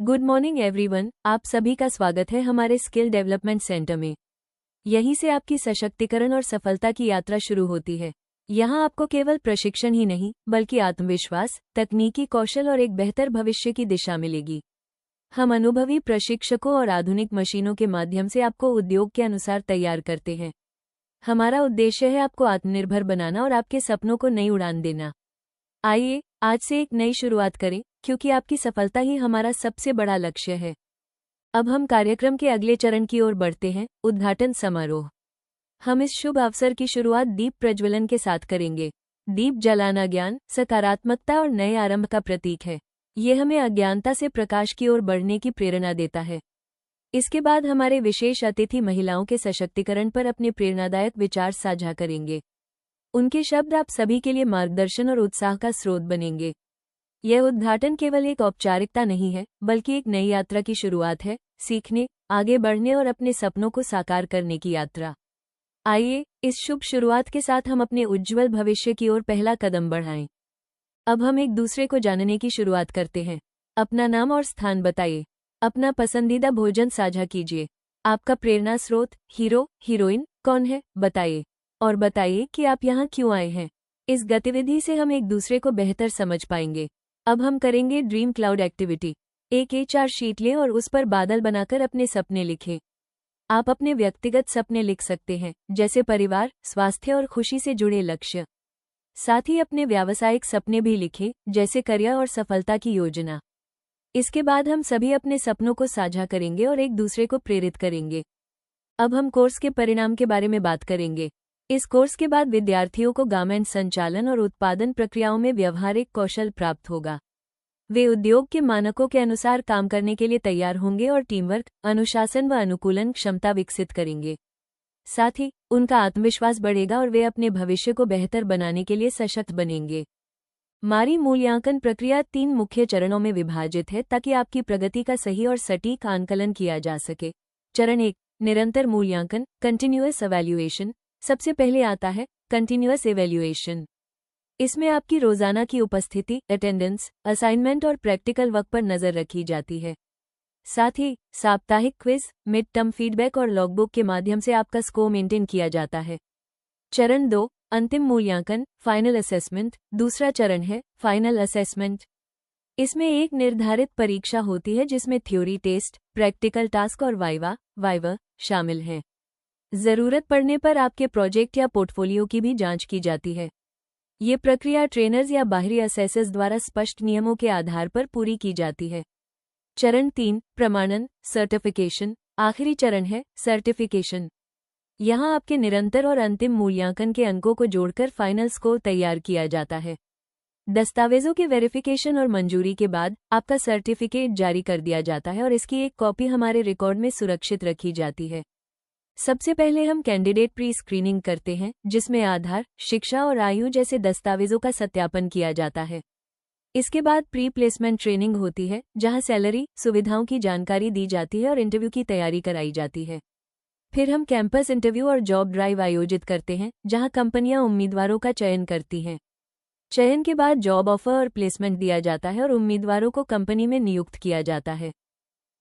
Good morning everyone, आप सभी का स्वागत है हमारे स्किल डेवलपमेंट सेंटर में। यहीं से आपकी सशक्तिकरण और सफलता की यात्रा शुरू होती है। यहाँ आपको केवल प्रशिक्षण ही नहीं बल्कि आत्मविश्वास, तकनीकी कौशल और एक बेहतर भविष्य की दिशा मिलेगी। हम अनुभवी प्रशिक्षकों और आधुनिक मशीनों के माध्यम से आपको उद्योग के अनुसार तैयार करते हैं। हमारा उद्देश्य है आपको आत्मनिर्भर बनाना और आपके सपनों को नई उड़ान देना। आइए आज से एक नई शुरुआत करें, क्योंकि आपकी सफलता ही हमारा सबसे बड़ा लक्ष्य है। अब हम कार्यक्रम के अगले चरण की ओर बढ़ते हैं, उद्घाटन समारोह। हम इस शुभ अवसर की शुरुआत दीप प्रज्वलन के साथ करेंगे। दीप जलाना ज्ञान, सकारात्मकता और नए आरंभ का प्रतीक है। ये हमें अज्ञानता से प्रकाश की ओर बढ़ने की प्रेरणा देता है। इसके बाद हमारे विशेष अतिथि महिलाओं के सशक्तिकरण पर अपने प्रेरणादायक विचार साझा करेंगे। उनके शब्द आप सभी के लिए मार्गदर्शन और उत्साह का स्रोत बनेंगे। यह उद्घाटन केवल एक औपचारिकता नहीं है, बल्कि एक नई यात्रा की शुरुआत है, सीखने, आगे बढ़ने और अपने सपनों को साकार करने की यात्रा। आइए इस शुभ शुरुआत के साथ हम अपने उज्जवल भविष्य की ओर पहला कदम बढ़ाएं। अब हम एक दूसरे को जानने की शुरुआत करते हैं। अपना नाम और स्थान बताइए। अपना पसंदीदा भोजन साझा कीजिए। आपका प्रेरणा स्रोत, हीरो, हीरोइन कौन है, बताइए। और बताइए कि आप यहाँ क्यों आए हैं। इस गतिविधि से हम एक दूसरे को बेहतर समझ पाएंगे। अब हम करेंगे ड्रीम क्लाउड एक्टिविटी। एक A4 शीट लें और उस पर बादल बनाकर अपने सपने लिखें। आप अपने व्यक्तिगत सपने लिख सकते हैं, जैसे परिवार, स्वास्थ्य और खुशी से जुड़े लक्ष्य। साथ ही अपने व्यावसायिक सपने भी लिखें, जैसे करियर और सफलता की योजना। इसके बाद हम सभी अपने सपनों को साझा करेंगे और एक दूसरे को प्रेरित करेंगे। अब हम कोर्स के परिणाम के बारे में बात करेंगे। इस कोर्स के बाद विद्यार्थियों को गारमेंट संचालन और उत्पादन प्रक्रियाओं में व्यावहारिक कौशल प्राप्त होगा। वे उद्योग के मानकों के अनुसार काम करने के लिए तैयार होंगे और टीमवर्क, अनुशासन व अनुकूलन क्षमता विकसित करेंगे। साथ ही उनका आत्मविश्वास बढ़ेगा और वे अपने भविष्य को बेहतर बनाने के लिए सशक्त बनेंगे। हमारी मूल्यांकन प्रक्रिया 3 मुख्य चरणों में विभाजित है, ताकि आपकी प्रगति का सही और सटीक आंकलन किया जा सके। चरण 1, निरंतर मूल्यांकन, कंटिन्यूअस इवैल्यूएशन। सबसे पहले आता है कंटिन्यूअस इवैल्यूएशन। इसमें आपकी रोजाना की उपस्थिति, अटेंडेंस, असाइनमेंट और प्रैक्टिकल वर्क पर नजर रखी जाती है। साथ ही साप्ताहिक क्विज, मिड टर्म फीडबैक और लॉगबुक के माध्यम से आपका स्कोर मेंटेन किया जाता है। चरण 2, अंतिम मूल्यांकन, फाइनल असेसमेंट। दूसरा चरण है फाइनल असेसमेंट। इसमें एक निर्धारित परीक्षा होती है, जिसमें थ्योरी टेस्ट, प्रैक्टिकल टास्क और वाइवा शामिल हैं। जरूरत पड़ने पर आपके प्रोजेक्ट या पोर्टफोलियो की भी जांच की जाती है। ये प्रक्रिया ट्रेनर्स या बाहरी असेसर्स द्वारा स्पष्ट नियमों के आधार पर पूरी की जाती है। चरण 3, प्रमाणन, सर्टिफिकेशन। आखिरी चरण है सर्टिफिकेशन। यहाँ आपके निरंतर और अंतिम मूल्यांकन के अंकों को जोड़कर फाइनल स्कोर तैयार किया जाता है। दस्तावेजों के वेरिफिकेशन और मंजूरी के बाद आपका सर्टिफिकेट जारी कर दिया जाता है और इसकी एक कॉपी हमारे रिकॉर्ड में सुरक्षित रखी जाती है। सबसे पहले हम कैंडिडेट प्री स्क्रीनिंग करते हैं, जिसमें आधार, शिक्षा और आयु जैसे दस्तावेजों का सत्यापन किया जाता है। इसके बाद प्री प्लेसमेंट ट्रेनिंग होती है, जहां सैलरी, सुविधाओं की जानकारी दी जाती है और इंटरव्यू की तैयारी कराई जाती है। फिर हम कैंपस इंटरव्यू और जॉब ड्राइव आयोजित करते हैं, जहां कंपनियां उम्मीदवारों का चयन करती हैं। चयन के बाद जॉब ऑफर और प्लेसमेंट दिया जाता है और उम्मीदवारों को कंपनी में नियुक्त किया जाता है।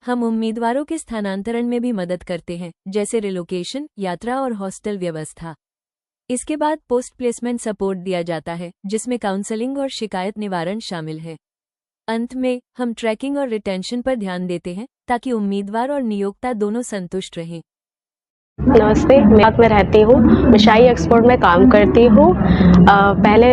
हम उम्मीदवारों के स्थानांतरण में भी मदद करते हैं, जैसे रिलोकेशन, यात्रा और हॉस्टल व्यवस्था। इसके बाद पोस्ट प्लेसमेंट सपोर्ट दिया जाता है, जिसमें काउंसलिंग और शिकायत निवारण शामिल है। अंत में हम ट्रैकिंग और रिटेंशन पर ध्यान देते हैं, ताकि उम्मीदवार और नियोक्ता दोनों संतुष्ट रहें। नमस्ते, मैं में रहती हूँ। मैं शाही एक्सपोर्ट में काम करती हूँ। पहले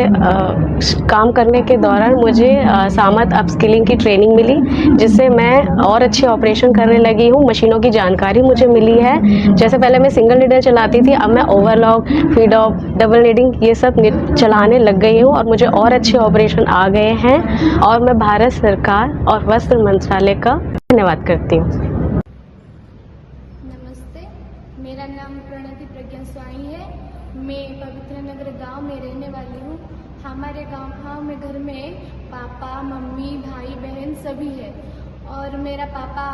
काम करने के दौरान मुझे सामत अपस्किलिंग की ट्रेनिंग मिली, जिससे मैं और अच्छे ऑपरेशन करने लगी हूँ। मशीनों की जानकारी मुझे मिली है। जैसे पहले मैं सिंगल नीडल चलाती थी, अब मैं overlock, feed off, double needing ये सब चलाने लग गई हूँ और मुझे और अच्छे ऑपरेशन आ गए हैं। और मैं भारत सरकार और वस्त्र मंत्रालय का धन्यवाद करती हूँ। मेरा नाम प्रणति प्रज्ञा स्वाई है। मैं पवित्र नगर गांव में रहने वाली हूँ। हमारे गांव में घर में पापा, मम्मी, भाई, बहन सभी है। और मेरा पापा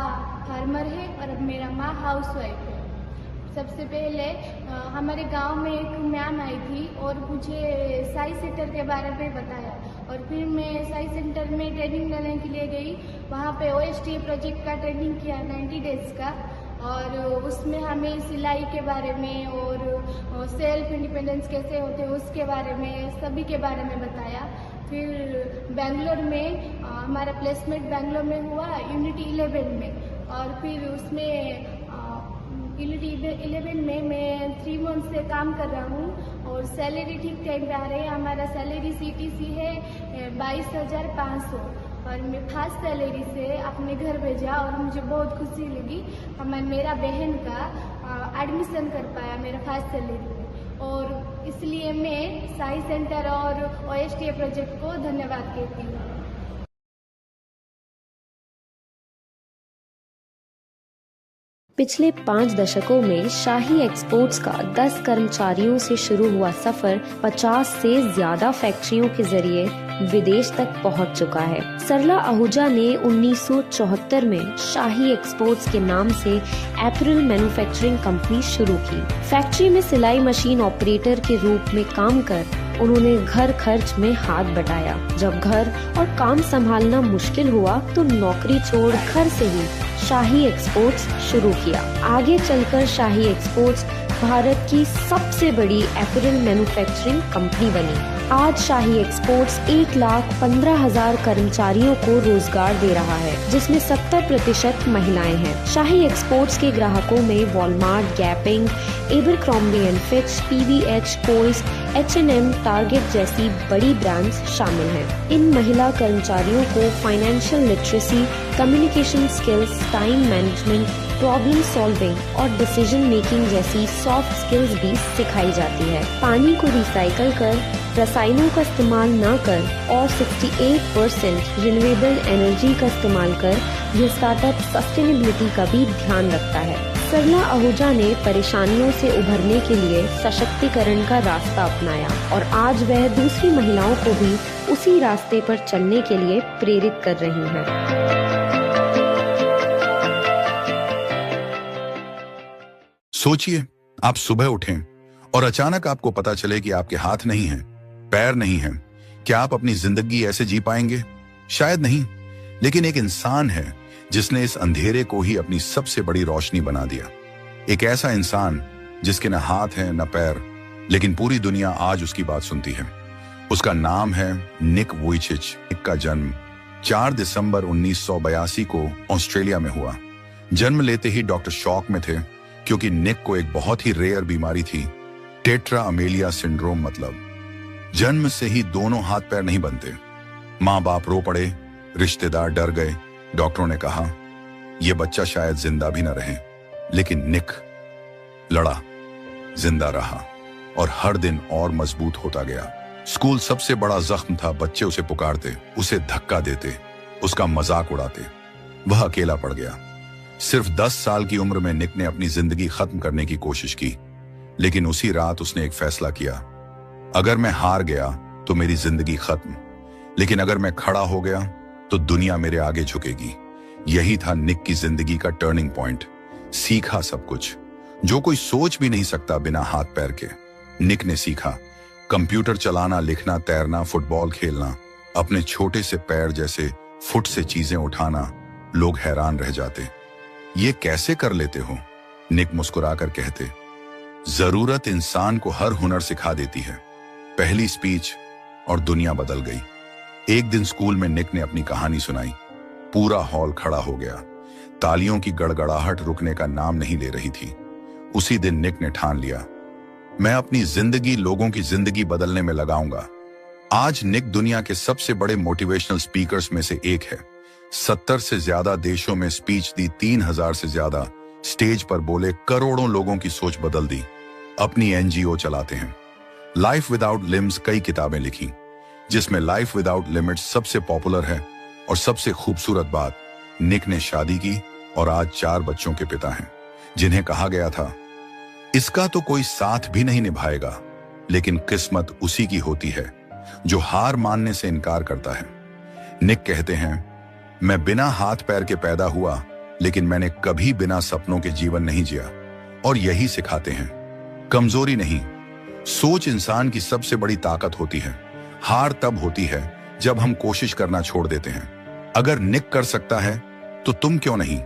फार्मर है और मेरा माँ हाउसवाइफ है। सबसे पहले हमारे गांव में एक मैम आई थी और मुझे साई सेक्टर के बारे में बताया और फिर मैं साई सेंटर में ट्रेनिंग लेने के लिए गई। वहाँ पे OSTA प्रोजेक्ट का ट्रेनिंग किया 90 डेज का, और उसमें हमें सिलाई के बारे में और सेल्फ इंडिपेंडेंस कैसे होते हैं उसके बारे में, सभी के बारे में बताया। फिर बेंगलोर में हमारा प्लेसमेंट बेंगलोर में हुआ यूनिटी 11 में, और फिर उसमें यूनिटी 11 में मैं 3 मंथ से काम कर रहा हूँ और सैलरी ठीक टाइम पे आ रही है। हमारा सैलरी CTC है 22,500, और मैं फर्स्ट सैलरी से अपने घर भेजा और मुझे बहुत खुशी लगी। मेरा बहन का एडमिशन कर पाया मेरा फर्स्ट सैलरी में, और इसलिए मैं साई सेंटर और OSTA प्रोजेक्ट को धन्यवाद कहती हूँ। पिछले 5 दशकों में शाही एक्सपोर्ट्स का 10 कर्मचारियों से शुरू हुआ सफर 50 से ज्यादा फैक्ट्रियों के जरिए विदेश तक पहुंच चुका है। सरला आहूजा ने 1974 में शाही एक्सपोर्ट्स के नाम से अपैरल मैन्युफैक्चरिंग कंपनी शुरू की। फैक्ट्री में सिलाई मशीन ऑपरेटर के रूप में काम कर उन्होंने घर खर्च में हाथ बटाया। जब घर और काम संभालना मुश्किल हुआ तो नौकरी छोड़ घर से ही शाही एक्सपोर्ट्स शुरू किया। आगे चलकर शाही एक्सपोर्ट्स भारत की सबसे बड़ी अपैरल मैन्युफैक्चरिंग कंपनी बनी। आज शाही एक्सपोर्ट्स 1,15,000 कर्मचारियों को रोजगार दे रहा है, जिसमें 70% महिलाएं हैं। शाही एक्सपोर्ट्स के ग्राहकों में वॉलमार्ट, गैपिंग, Abercrombie and Fitch, PVH, Kohl's, H&M, Target जैसी बड़ी ब्रांड्स शामिल हैं। इन महिला कर्मचारियों को financial literacy, communication skills, time management, problem solving और डिसीजन मेकिंग जैसी सॉफ्ट स्किल्स भी सिखाई जाती है। पानी को रिसाइकल कर, रसायनों का इस्तेमाल न कर और 68% रिन्यूएबल एनर्जी का इस्तेमाल कर यह स्टार्टअप सस्टेनेबिलिटी का भी ध्यान रखता है। सरला आहूजा ने परेशानियों से उभरने के लिए सशक्तिकरण का रास्ता अपनाया और आज वह दूसरी महिलाओं को भी उसी रास्ते पर चलने के लिए प्रेरित कर रही हैं। सोचिए, आप सुबह उठें और अचानक आपको पता चले कि आपके हाथ नहीं हैं, पैर नहीं हैं। क्या आप अपनी जिंदगी ऐसे जी पाएंगे? शायद नहीं, लेकिन एक इंसान है जिसने इस अंधेरे को ही अपनी सबसे बड़ी रोशनी बना दिया। एक ऐसा इंसान जिसके न हाथ हैं न पैर, लेकिन पूरी दुनिया आज उसकी बात सुनती है। उसका नाम है निक वुइचिच। निक का जन्म 4 दिसंबर 1982 को ऑस्ट्रेलिया में हुआ। जन्म लेते ही डॉक्टर शॉक में थे, क्योंकि निक को एक बहुत ही रेयर बीमारी थी, टेट्रा अमेलिया सिंड्रोम। मतलब जन्म से ही दोनों हाथ पैर नहीं बनते। माँ बाप रो पड़े, रिश्तेदार डर गए। डॉक्टरों ने कहा यह बच्चा शायद जिंदा भी न रहे, लेकिन निक लड़ा, जिंदा रहा और हर दिन और मजबूत होता गया। स्कूल सबसे बड़ा जख्म था। बच्चे उसे पुकारते, उसे धक्का देते, उसका मजाक उड़ाते। वह अकेला पड़ गया। सिर्फ 10 साल की उम्र में निक ने अपनी जिंदगी खत्म करने की कोशिश की, लेकिन उसी रात उसने एक फैसला किया, अगर मैं हार गया तो मेरी जिंदगी खत्म, लेकिन अगर मैं खड़ा हो गया तो दुनिया मेरे आगे झुकेगी। यही था निक की जिंदगी का टर्निंग पॉइंट। सीखा सब कुछ जो कोई सोच भी नहीं सकता बिना हाथ पैर के। निक ने सीखा कंप्यूटर चलाना, लिखना, तैरना, फुटबॉल खेलना, अपने छोटे से पैर जैसे फुट से चीजें उठाना। लोग हैरान रह जाते, ये कैसे कर लेते हो? निक मुस्कुराकर कहते, जरूरत इंसान को हर हुनर सिखा देती है। पहली स्पीच और दुनिया बदल गई। एक दिन स्कूल में निक ने अपनी कहानी सुनाई। पूरा हॉल खड़ा हो गया। तालियों की गड़गड़ाहट रुकने का नाम नहीं ले रही थी। उसी दिन निक ने ठान लिया, मैं अपनी जिंदगी लोगों की जिंदगी बदलने में लगाऊंगा। आज निक दुनिया के सबसे बड़े मोटिवेशनल स्पीकर्स में से एक है। 70 से ज्यादा देशों में स्पीच दी, 3000 से ज्यादा स्टेज पर बोले, करोड़ों लोगों की सोच बदल दी। अपनी NGO चलाते हैं। लाइफ विदाउट लिम्स कई किताबें लिखी, जिसमें लाइफ विदाउट लिमिट्स सबसे पॉपुलर है। और सबसे खूबसूरत बात, निक ने शादी की और आज 4 बच्चों के पिता हैं, जिन्हें कहा गया था इसका तो कोई साथ भी नहीं निभाएगा, लेकिन किस्मत उसी की होती है जो हार मानने से इनकार करता है। निक कहते हैं, मैं बिना हाथ पैर के पैदा हुआ, लेकिन मैंने कभी बिना सपनों के जीवन नहीं जिया। और यही सिखाते हैं, कमजोरी नहीं, सोच इंसान की सबसे बड़ी ताकत होती है। हार तब होती है जब हम कोशिश करना छोड़ देते हैं। अगर निक कर सकता है तो तुम क्यों नहीं।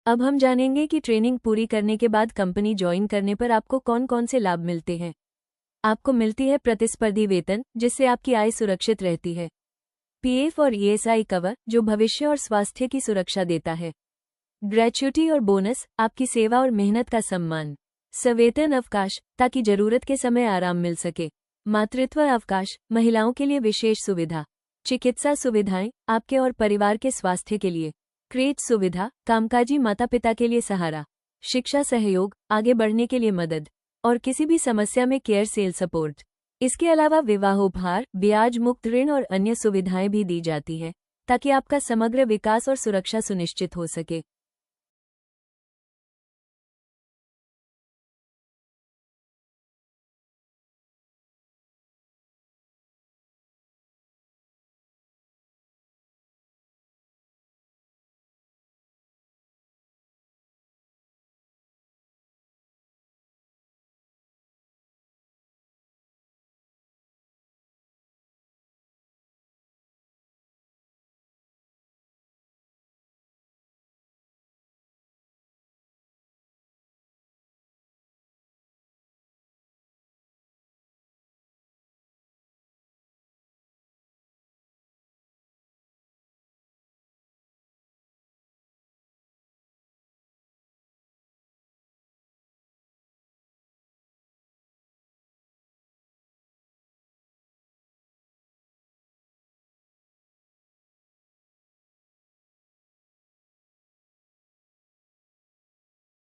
अब हम जानेंगे कि ट्रेनिंग पूरी करने के बाद कंपनी ज्वाइन करने पर आपको कौन कौन से लाभ मिलते हैं। आपको मिलती है प्रतिस्पर्धी वेतन, जिससे आपकी आय सुरक्षित रहती है। पीएफ और ईएसआई कवर, जो भविष्य और स्वास्थ्य की सुरक्षा देता है। ग्रेच्युटी और बोनस, आपकी सेवा और मेहनत का सम्मान। सवेतन अवकाश, ताकि जरूरत के समय आराम मिल सके। मातृत्व अवकाश, महिलाओं के लिए विशेष सुविधा। चिकित्सा सुविधाएं, आपके और परिवार के स्वास्थ्य के लिए। क्रेच सुविधा, कामकाजी माता पिता के लिए सहारा। शिक्षा सहयोग, आगे बढ़ने के लिए मदद। और किसी भी समस्या में केयर सेल सपोर्ट। इसके अलावा विवाहोपहार, ब्याज मुक्त ऋण और अन्य सुविधाएं भी दी जाती हैं, ताकि आपका समग्र विकास और सुरक्षा सुनिश्चित हो सके।